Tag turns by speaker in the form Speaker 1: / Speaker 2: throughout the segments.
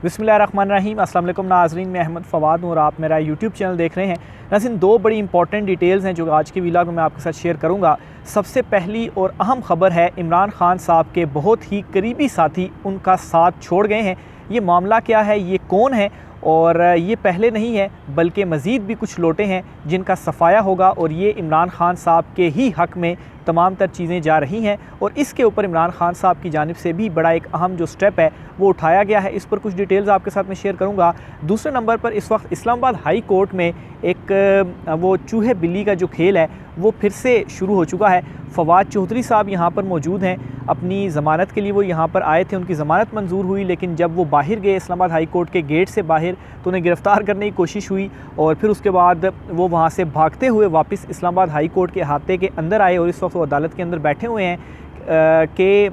Speaker 1: बिस्मिल्लाहिर्रहमानिर्रहीम। अस्सलाम वालेकुम नाज़रीन, मैं अहमद फ़वाद हूँ और आप मेरा यूट्यूब चैनल देख रहे हैं। नाज़रीन, दो बड़ी इंपॉर्टेंट डिटेल्स हैं जो आज के व्लॉग में मैं आपके साथ शेयर करूँगा। सबसे पहली और अहम ख़बर है, इमरान खान साहब के बहुत ही करीबी साथी उनका साथ छोड़ गए हैं। ये मामला क्या है, ये कौन है, और ये पहले नहीं है बल्कि मज़ीद भी कुछ लोटे हैं जिनका सफाया होगा, और ये इमरान खान साहब के ही हक़ में तमाम तर चीज़ें जा रही हैं। और इसके ऊपर इमरान खान साहब की जानिब से भी बड़ा एक अहम जो स्टेप है वो उठाया गया है। इस पर कुछ डिटेल्स आपके साथ में शेयर करूंगा। दूसरे नंबर पर इस वक्त इस्लामाबाद हाई कोर्ट में एक वो चूहे बिल्ली का जो खेल है वो फिर से शुरू हो चुका है। फवाद चौधरी साहब यहाँ पर मौजूद हैं, अपनी ज़मानत के लिए वो यहाँ पर आए थे। उनकी ज़मानत मंजूर हुई, लेकिन जब वो बाहर गए इस्लामाबाद हाई कोर्ट के गेट से बाहर, तो उन्हें गिरफ़्तार करने की कोशिश हुई और फिर उसके बाद वो वहाँ से भागते हुए वापस इस्लामाबाद हाई कोर्ट के अहाते के अंदर आए और इस वक्त वो अदालत के अंदर बैठे हुए हैं कि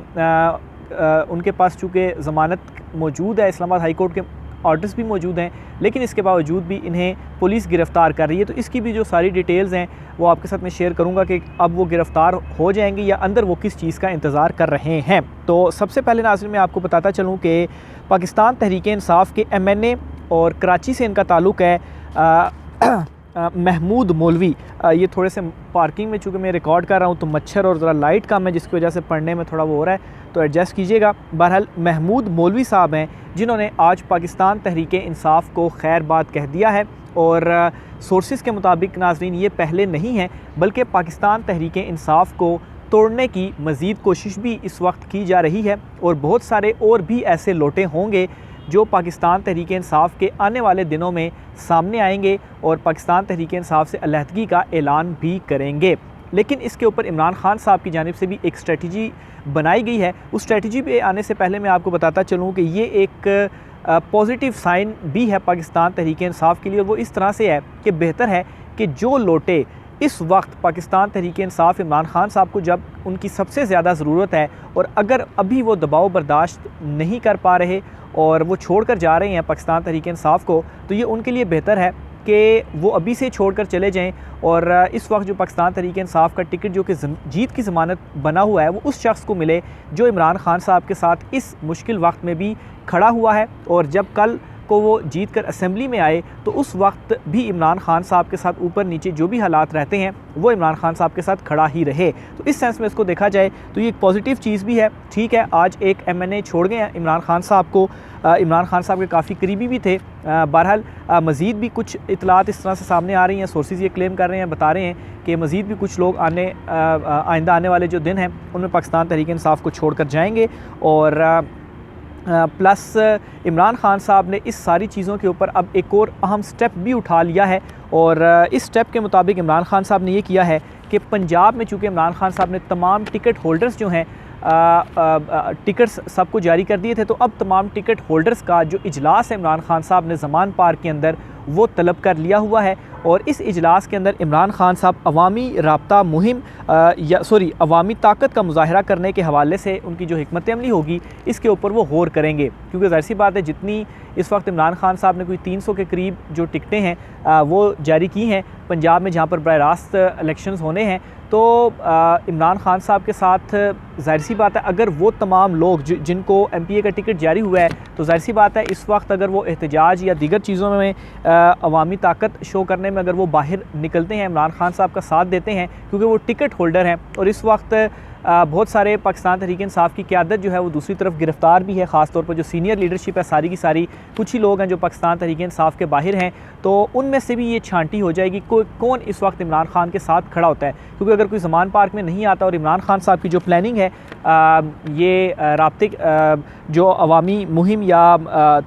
Speaker 1: उनके पास चूँकि ज़मानत मौजूद है, इस्लामाबाद हाई कोर्ट के ऑर्डर्स भी मौजूद हैं, लेकिन इसके बावजूद भी इन्हें पुलिस गिरफ़्तार कर रही है। तो इसकी भी जो सारी डिटेल्स हैं वो आपके साथ में शेयर करूंगा कि अब वो गिरफ़्तार हो जाएंगे या अंदर वो किस चीज़ का इंतज़ार कर रहे हैं। तो सबसे पहले नाज़रीन मैं आपको बताता चलूँ कि पाकिस्तान तहरीक-ए-इंसाफ़ के MNA और कराची से इनका ताल्लुक़ है। महमूद मौलवी, ये थोड़े से पार्किंग में चूँकि मैं रिकॉर्ड कर रहा हूँ तो मच्छर और ज़रा लाइट कम है जिसकी वजह से पढ़ने में थोड़ा वो हो रहा है, तो एडजस्ट कीजिएगा। बहरहाल महमूद मौलवी साहब हैं जिन्होंने आज पाकिस्तान तहरीक-ए-इंसाफ़ को खैर बात कह दिया है। और सोर्सेज़ के मुताबिक नाज़रीन ये पहले नहीं है बल्कि पाकिस्तान तहरीक-ए-इंसाफ़ को तोड़ने की मज़ीद कोशिश भी इस वक्त की जा रही है और बहुत सारे और भी ऐसे लोटे होंगे जो पाकिस्तान तहरीक-ए-इंसाफ़ के आने वाले दिनों में सामने आएंगे और पाकिस्तान तहरीक-ए-इंसाफ़ से अलहदगी का ऐलान भी करेंगे। लेकिन इसके ऊपर इमरान खान साहब की जानिब से भी एक स्ट्रेटजी बनाई गई है। उस स्ट्रेटजी पे आने से पहले मैं आपको बताता चलूँ कि ये एक पॉजिटिव साइन भी है पाकिस्तान तहरीक-ए-इंसाफ़ के लिए, और वो इस तरह से है कि बेहतर है कि जो लोटे इस वक्त पाकिस्तान तहरीक-ए-इंसाफ़ इमरान खान साहब को जब उनकी सबसे ज़्यादा ज़रूरत है और अगर अभी वो दबाव बर्दाश्त नहीं कर पा रहे और वो छोड़ कर जा रहे हैं पाकिस्तान तहरीक-ए-इंसाफ़ को, तो ये उनके लिए बेहतर है कि वो अभी से छोड़कर चले जाएं। और इस वक्त जो पाकिस्तान तहरीक-ए-इंसाफ़ का टिकट जो कि जीत की ज़मानत बना हुआ है वो उस शख्स को मिले जो इमरान खान साहब के साथ इस मुश्किल वक्त में भी खड़ा हुआ है, और जब कल को वो जीत कर असेंबली में आए तो उस वक्त भी इमरान खान साहब के साथ ऊपर नीचे जो भी हालात रहते हैं वो इमरान खान साहब के साथ खड़ा ही रहे। तो इस सेंस में इसको देखा जाए तो ये एक पॉजिटिव चीज़ भी है। ठीक है, आज एक MNA छोड़ गए हैं इमरान खान साहब को, इमरान खान साहब के काफ़ी करीबी भी थे। बहरहाल मज़ीद भी कुछ इतलात इस तरह से सामने आ रही हैं, सोर्सेज ये क्लेम कर रहे हैं, बता रहे हैं कि मज़ीद भी कुछ लोग आइंदा आने वाले जो दिन हैं उनमें पाकिस्तान तहरीक-ए-इंसाफ़ को छोड़ कर जाएँगे। और प्लस इमरान खान साहब ने इस सारी चीज़ों के ऊपर अब एक और अहम स्टेप भी उठा लिया है, और इस स्टेप के मुताबिक इमरान खान साहब ने ये किया है कि पंजाब में चूँकि इमरान खान साहब ने तमाम टिकट होल्डर्स जो हैं टिकट्स सबको जारी कर दिए थे, तो अब तमाम टिकट होल्डर्स का जो इजलास है इमरान खान साहब ने ज़मान पार्क के अंदर वो तलब कर लिया हुआ है। और इस इजलास के अंदर इमरान खान साहब अवामी राब्ता मुहिम अवामी ताकत का मुजाहरा करने के हवाले से उनकी जो हिकमत अमली होगी इसके ऊपर वो गौर करेंगे, क्योंकि ज़ाहिर सी बात है जितनी इस वक्त इमरान खान साहब ने कोई 300 के करीब जो टिकटें हैं वो जारी की हैं पंजाब में जहाँ पर बराह रास्त इलेक्शंस होने हैं, तो इमरान खान साहब के साथ ज़ाहिर सी बात है अगर वो तमाम लोग जिनको MPA का टिकट जारी हुआ है, तो ज़ाहिर सी बात है इस वक्त अगर वो एहतजाज या दीगर चीज़ों में अवामी ताकत शो करने में अगर वो बाहर निकलते हैं, इमरान खान साहब का साथ देते हैं क्योंकि वो टिकट होल्डर हैं, और इस वक्त बहुत सारे पाकिस्तान तहरीक-ए-इंसाफ़ की क़यादत जो है वो दूसरी तरफ गिरफ़्तार भी है। ख़ास तौर पर जो सीनियर लीडरशिप है सारी की सारी, कुछ ही लोग हैं जो पाकिस्तान तहरीक-ए-इंसाफ़ के बाहर हैं, तो उनमें से भी ये छांटी हो जाएगी कौन इस वक्त इमरान खान के साथ खड़ा होता है। क्योंकि अगर कोई ज़मान पार्क में नहीं आता और इमरान खान साहब की जो प्लानिंग है ये राब्ते जो अवामी मुहिम या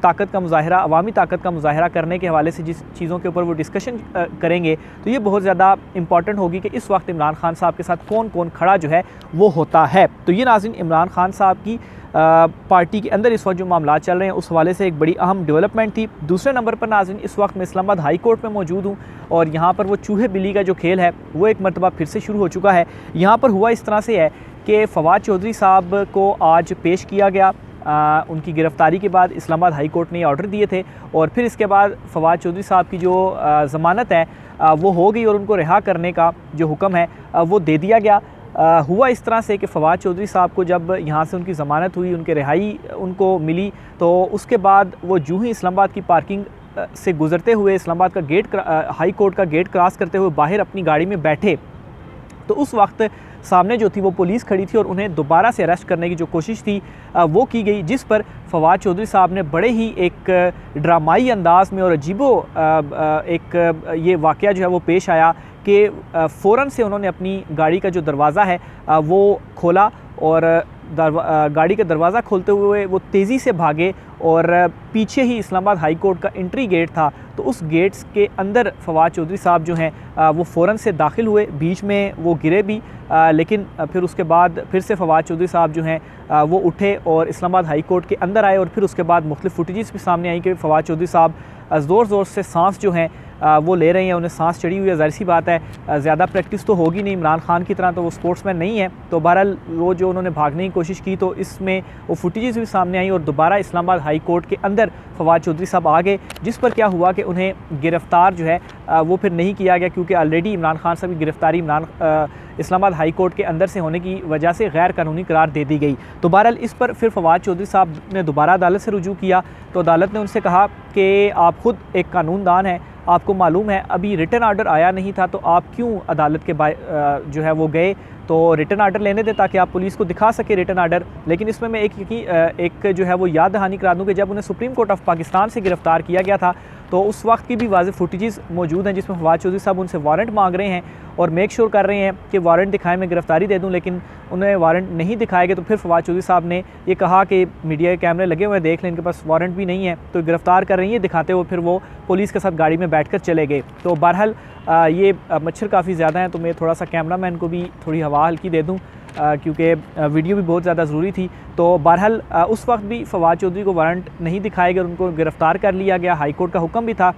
Speaker 1: ताकत का मुजाहरा अवामी ताकत का मुजाहरा करने के हवाले से जिस चीज़ों के ऊपर वो डिस्कशन करेंगे, तो ये बहुत ज़्यादा इंपॉर्टेंट होगी कि इस वक्त इमरान खान साहब के साथ कौन कौन खड़ा जो है वो होता है। तो ये नाज़रीन इमरान खान साहब की पार्टी के अंदर इस वक्त जो मामला चल रहे हैं उस हवाले से एक बड़ी अहम डेवलपमेंट थी। दूसरे नंबर पर नाज़रीन इस वक्त मैं इस्लामाबाद हाई कोर्ट में मौजूद हूँ और यहाँ पर वो चूहे बिल्ली का जो खेल है वो एक मरतबा फिर से शुरू हो चुका है। यहाँ पर हुआ इस तरह से है कि फवाद चौधरी साहब को आज पेश किया गया। उनकी गिरफ़्तारी के बाद इस्लामाबाद हाई कोर्ट ने ऑर्डर दिए थे और फिर इसके बाद फवाद चौधरी साहब की जो ज़मानत है वो हो गई और उनको रिहा करने का जो हुक्म है वो दे दिया गया। हुआ इस तरह से कि फवाद चौधरी साहब को जब यहाँ से उनकी ज़मानत हुई, उनके रिहाई उनको मिली, तो उसके बाद वो जूँ ही इस्लामाबाद की पार्किंग से गुज़रते हुए इस्लामाबाद का गेट, हाई कोर्ट का गेट क्रॉस करते हुए बाहर अपनी गाड़ी में बैठे, तो उस वक्त सामने जो थी वो पुलिस खड़ी थी और उन्हें दोबारा से अरेस्ट करने की जो कोशिश थी वो की गई, जिस पर फवाद चौधरी साहब ने बड़े ही एक ड्रामाई अंदाज में और अजीबो एक ये वाक़या जो है वो पेश आया कि फ़ौरन से उन्होंने अपनी गाड़ी का जो दरवाज़ा है वो खोला और गाड़ी का दरवाज़ा खोलते हुए वो तेज़ी से भागे और पीछे ही इस्लामाबाद हाई कोर्ट का एंट्री गेट था, तो उस गेट्स के अंदर फवाद चौधरी साहब जो हैं वो फ़ौरन से दाखिल हुए। बीच में वो गिरे भी, लेकिन फिर उसके बाद फिर से फवाद चौधरी साहब जो हैं वो उठे और इस्लामाबाद हाई कोर्ट के अंदर आए और फिर उसके बाद मुख्तलिफ़ फुटेजेस भी सामने आई कि फवाद चौधरी साहब ज़ोर ज़ोर से सांस जो हैं वो ले रहे हैं, उन्हें सांस चढ़ी हुई है। ज़ाहिर सी बात है ज़्यादा प्रैक्टिस तो होगी नहीं, इमरान खान की तरह तो वो स्पोर्ट्समैन नहीं है। तो बहरहाल वो जो उन्होंने भागने की कोशिश की तो इसमें वो फुटेजेस भी सामने आई और दोबारा इस्लामाबाद हाई कोर्ट के अंदर फवाद चौधरी साहब आ गए, जिस पर क्या हुआ कि उन्हें गिरफ़्तार जो है वो फिर नहीं किया गया, क्योंकि ऑलरेडी इमरान खान साहब की गिरफ़्तारी इस्लामाबाद हाई कोर्ट के अंदर से होने की वजह से गैर कानूनी करार दे दी गई। तो बहरहाल इस पर फिर फवाद चौधरी साहब ने दोबारा अदालत से रुजू किया, तो अदालत ने उनसे कहा कि आप ख़ुद एक कानूनदान हैं, आपको मालूम है अभी रिटन आर्डर आया नहीं था, तो आप क्यों अदालत के जो है वो गए, तो रिटन आर्डर लेने दें ताकि आप पुलिस को दिखा सके रिटन आर्डर। लेकिन इसमें मैं एक जो है वो याद दहानी करा दूँ कि जब उन्हें सुप्रीम कोर्ट ऑफ पाकिस्तान से गिरफ़्तार किया गया था तो उस वक्त की भी वाज़ेह फुटेजेस मौजूद हैं जिसमें फवाद चौधरी साहब उनसे वारंट मांग रहे हैं और मेक श्योर कर रहे हैं कि वारंट दिखाएं, मैं गिरफ़्तारी दे दूं, लेकिन उन्हें वारंट नहीं दिखाए गए। तो फिर फवाद चौधरी साहब ने ये कहा कि मीडिया के कैमरे लगे हुए हैं, देख लें, इनके पास वारंट भी नहीं है, तो गिरफ़्तार कर रही है, दिखाते हुए फिर वो पुलिस के साथ गाड़ी में बैठ कर चले गए। तो बहरहाल ये मच्छर काफ़ी ज़्यादा हैं, तो मैं थोड़ा सा कैमरा मैन को भी थोड़ी हवा हल्की दे दूँ क्योंकि वीडियो भी बहुत ज़्यादा ज़रूरी थी। तो बहरहाल उस वक्त भी फवाद चौधरी को वारंट नहीं दिखाए गए, उनको गिरफ़्तार कर लिया गया, हाई कोर्ट का हुक्म भी था।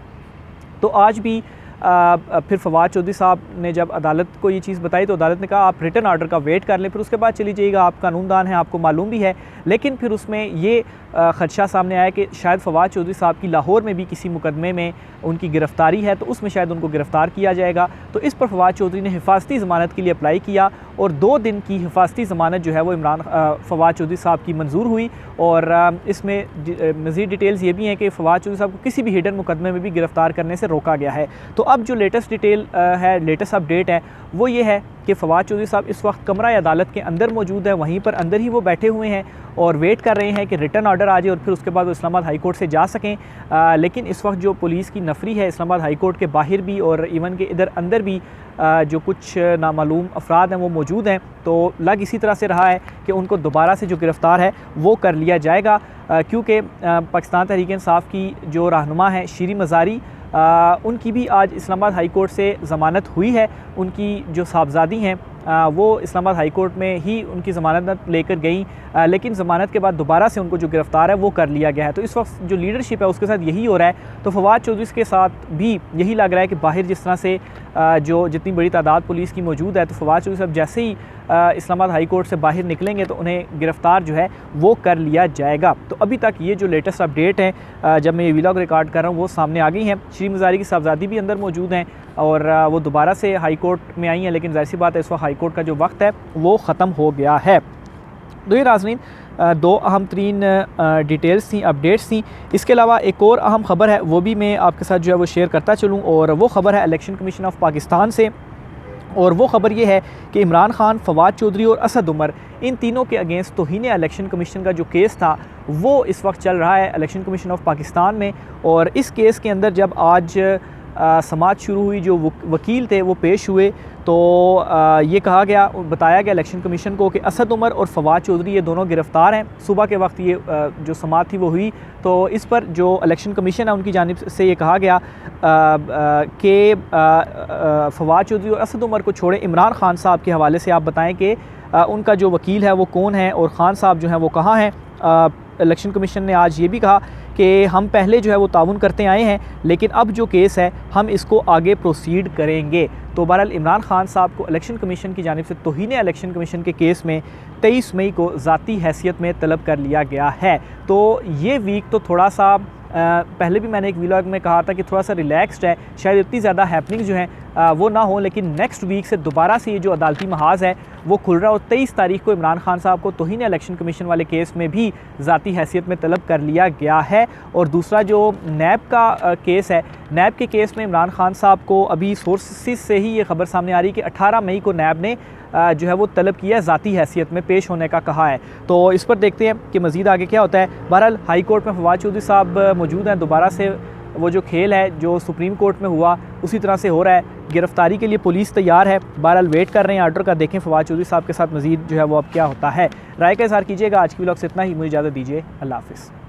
Speaker 1: तो आज भी फिर फवाद चौधरी साहब ने जब अदालत को ये चीज़ बताई तो अदालत ने कहा आप रिटन आर्डर का वेट कर लें, फिर उसके बाद चली जाइएगा, आप कानूनदान हैं, आपको मालूम भी है। लेकिन फिर उसमें ये ख़दशा सामने आया कि शायद फवाद चौधरी साहब की लाहौर में भी किसी मुकदमे में उनकी गिरफ़्तारी है, तो उसमें शायद उनको गिरफ़्तार किया जाएगा। तो इस पर फवाद चौधरी ने हिफाजती ज़मानत के लिए अप्लाई किया और 2 दिन की हिफाजती ज़मानत जो है वो फवाद चौधरी साहब की मंजूर हुई। और इसमें मज़ीद डिटेल्स ये भी हैं कि फवाद चौधरी साहब को किसी भी हिडन मुकदमे में भी गिरफ़्तार करने से रोका गया है। तो अब जो लेटेस्ट डिटेल है, लेटेस्ट अपडेट है वो ये है कि फवाद चौधरी साहब इस वक्त कमरा अदालत के अंदर मौजूद है, वहीं पर अंदर ही वो बैठे हुए हैं और वेट कर रहे हैं कि रिटर्न ऑर्डर आ जाए और फिर उसके बाद वो इस्लामाबाद हाई कोर्ट से जा सकें। लेकिन इस वक्त जो पुलिस की नफरी है इस्लामाबाद हाई कोर्ट के बाहर भी और इवन के इधर अंदर भी जो कुछ नामालूम अफराद हैं वो मौजूद हैं। तो लग इसी तरह से रहा है कि उनको दोबारा से जो गिरफ़्तार है वो कर लिया जाएगा, क्योंकि पाकिस्तान तहरीक इंसाफ की जो रहनुमा है शीरी मज़ारी, उनकी भी आज इस्लामाबाद हाई कोर्ट से ज़मानत हुई है। उनकी जो साहबजादी हैं वो इस्लामाबाद हाई कोर्ट में ही उनकी ज़मानत लेकर गई, लेकिन ज़मानत के बाद दोबारा से उनको जो गिरफ़्तार है वो कर लिया गया है। तो इस वक्त जो लीडरशिप है उसके साथ यही हो रहा है। तो फवाद चौधरी के साथ भी यही लग रहा है कि बाहर जिस तरह से जो जितनी बड़ी तादाद पुलिस की मौजूद है, तो फवाद चौधरी साहब जैसे ही इस्लामाबाद हाई कोर्ट से बाहर निकलेंगे तो उन्हें गिरफ़्तार जो है वो कर लिया जाएगा। तो अभी तक ये जो लेटेस्ट अपडेट है जब मैं ये व्लॉग रिकॉर्ड कर रहा हूँ वो सामने आ गई हैं। शीरी मज़ारी की साहबजादी भी अंदर मौजूद हैं और वो दोबारा से हाई कोर्ट में आई हैं, लेकिन ज़ाहिर सी बात है इस वक्त हाई कोर्ट का जो वक्त है वो ख़त्म हो गया है। तो ये नाज़रीन 2 अहम तरीन डिटेल्स थी, अपडेट्स थी। इसके अलावा एक और अहम ख़बर है वो भी मैं आपके साथ जो है वो शेयर करता चलूँ, और वो ख़बर है इलेक्शन कमीशन ऑफ पाकिस्तान से। और वो ख़बर ये है कि इमरान खान, फवाद चौधरी और असद उमर, इन तीनों के अगेंस्ट तौहीन इलेक्शन कमीशन का जो केस था वो इस वक्त चल रहा है इलेक्शन कमीशन ऑफ पाकिस्तान में। और इस केस के अंदर जब आज समाअत शुरू हुई, जो वकील थे वो पेश हुए, तो ये कहा गया, बताया गया इलेक्शन कमीशन को कि असद उमर और फवाद चौधरी ये दोनों गिरफ़्तार हैं। सुबह के वक्त ये जो समाअत थी वो हुई, तो इस पर जो इलेक्शन कमीशन है उनकी जानिब से ये कहा गया कि फवाद चौधरी और असद उमर को छोड़े इमरान खान साहब के हवाले से आप बताएं कि उनका जो वकील है वो कौन है और खान साहब जो हैं वो कहाँ हैं। इलेक्शन कमीशन ने आज ये भी कहा कि हम पहले जो है वो ताउन करते आए हैं, लेकिन अब जो केस है हम इसको आगे प्रोसीड करेंगे। तो बहरहाल इमरान खान साहब को इलेक्शन कमीशन की जानिब से तौहीन इलेक्शन कमीशन के केस में 23 मई को ज़ाती हैसियत में तलब कर लिया गया है। तो ये वीक तो थोड़ा सा पहले भी मैंने एक व्लॉग में कहा था कि थोड़ा सा रिलैक्स्ड है, शायद इतनी ज़्यादा हैपनिंग जो हैं वो ना हो, लेकिन नेक्स्ट वीक से दोबारा से ये जो अदालती महाज है वो खुल रहा है। और 23 तारीख को इमरान खान साहब को तौहीन इलेक्शन कमीशन वाले केस में भी ज़ाती हैसियत में तलब कर लिया गया है। और दूसरा जो नैब का केस है, नैब के केस में इमरान खान साहब को अभी सोर्सेस से ही ये खबर सामने आ रही है कि 18 मई को नैब ने जो है वो तलब किया, ज़ाती हैसियत में पेश होने का कहा है। तो इस पर देखते हैं कि मज़ीद आगे क्या होता है। बहरहाल हाई कोर्ट में फवाद चौधरी साहब मौजूद हैं। दोबारा से वो जो खेल है जो सुप्रीम कोर्ट में हुआ उसी तरह से हो रहा है। गिरफ्तारी के लिए पुलिस तैयार है। बहरहाल वेट कर रहे हैं आर्डर का। देखें फवाद चौधरी साहब के साथ मज़ीद जो है वो अब क्या होता है। राय का इज़हार कीजिएगा। आज की व्लॉग से इतना ही। मुझे इजाज़त दीजिए। अल्लाह हाफ़िज़।